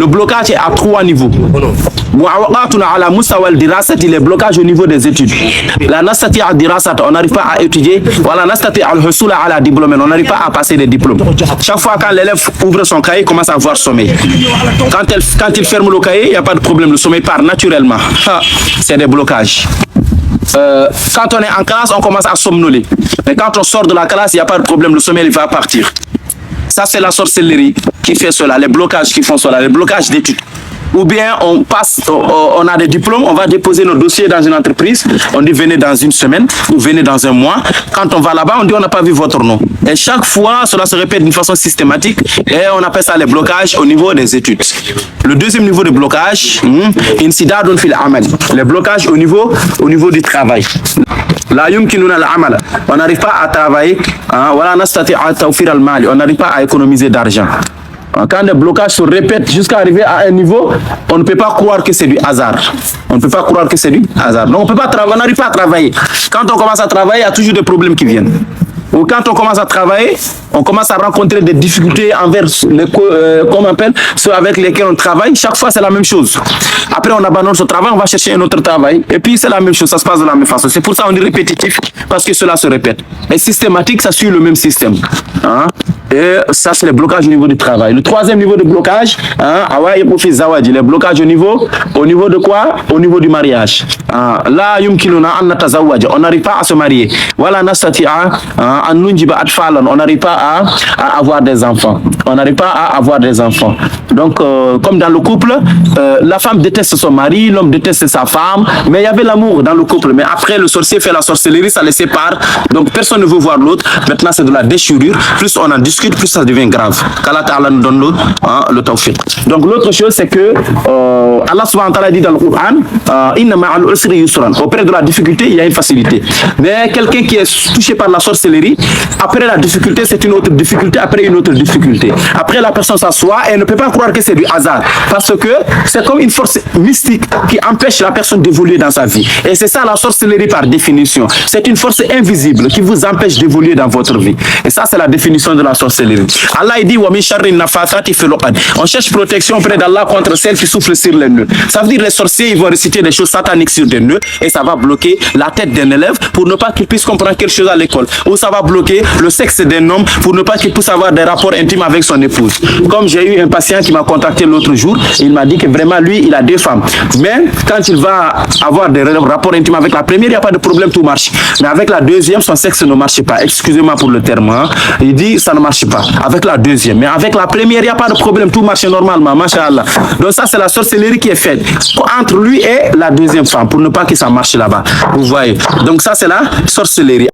Le blocage est à 3 niveaux. Les blocages au niveau des études. On n'arrive pas à étudier. On n'arrive pas à passer des diplômes. Chaque fois quand l'élève ouvre son cahier, il commence à avoir sommeil. Quand il ferme le cahier, il n'y a pas de problème. Le sommeil part naturellement. C'est des blocages. Quand on est en classe, on commence à somnoler. Mais quand on sort de la classe, il n'y a pas de problème. Le sommeil il va partir. Ça, c'est la sorcellerie qui fait cela, les blocages qui font cela, les blocages d'études. Ou bien on passe, on a des diplômes, on va déposer nos dossiers dans une entreprise, on dit venez dans une semaine ou venez dans un mois. Quand on va là-bas, on dit on n'a pas vu votre nom. Et chaque fois, cela se répète d'une façon systématique et on appelle ça les blocages au niveau des études. Le deuxième niveau de blocage, les blocages au niveau du travail. On n'arrive pas à travailler, on n'arrive pas à économiser d'argent. Quand les blocages se répètent jusqu'à arriver à un niveau, on ne peut pas croire que c'est du hasard. On ne peut pas croire que c'est du hasard. Donc on n'arrive pas à travailler. Quand on commence à travailler, il y a toujours des problèmes qui viennent. Ou quand on commence à travailler, on commence à rencontrer des difficultés envers ceux avec lesquels on travaille. Chaque fois, c'est la même chose. Après, on abandonne ce travail, on va chercher un autre travail. Et puis, c'est la même chose, ça se passe de la même façon. C'est pour ça qu'on est répétitif, parce que cela se répète. Et systématique, ça suit le même système. Et ça, c'est le blocage au niveau du travail. Le troisième niveau de blocage, les blocages au niveau de quoi? Au niveau du mariage. Là, on n'arrive pas à se marier. Voilà, on n'arrive pas à avoir des enfants. On n'arrive pas à avoir des enfants. Donc, comme dans le couple, la femme déteste son mari, l'homme déteste sa femme, mais il y avait l'amour dans le couple. Mais après, le sorcier fait la sorcellerie, ça les sépare. Donc, personne ne veut voir l'autre. Maintenant, c'est de la déchirure. Plus on en discute, plus ça devient grave. Qu'Allah Ta'ala nous donne le tawfiq. Donc, l'autre chose, c'est que Allah subhanahu wa ta'ala dit dans le Coran, Inna ma'al usri yusran. Auprès de la difficulté, il y a une facilité. Mais quelqu'un qui est touché par la sorcellerie, après la difficulté, c'est une autre difficulté, après une autre difficulté. Après, la personne s'assoit et elle ne peut pas croire que c'est du hasard. Parce que c'est comme une force mystique qui empêche la personne d'évoluer dans sa vie. Et c'est ça la sorcellerie par définition. C'est une force invisible qui vous empêche d'évoluer dans votre vie. Et ça, c'est la définition de la sorcellerie. Allah il dit, on cherche protection auprès d'Allah contre celle qui souffle sur les nœuds. Ça veut dire les sorciers, ils vont réciter des choses sataniques sur des nœuds et ça va bloquer la tête d'un élève pour ne pas qu'il puisse comprendre quelque chose à l'école. Ou ça va bloquer le sexe d'un homme pour ne pas qu'il puisse avoir des rapports intimes avec son épouse. Comme j'ai eu un patient qui m'a contacté l'autre jour, il m'a dit que vraiment lui, il a 2 femmes. Mais quand il va avoir des rapports intimes avec la première, il n'y a pas de problème, tout marche. Mais avec la deuxième, son sexe ne marche pas. Excusez-moi pour le terme. Il dit ça ne marche pas. Avec la deuxième. Mais avec la première, il n'y a pas de problème, tout marche normalement. Masha'Allah. Donc ça, c'est la sorcellerie qui est faite entre lui et la deuxième femme pour ne pas que ça marche là-bas. Vous voyez. Donc ça, c'est la sorcellerie.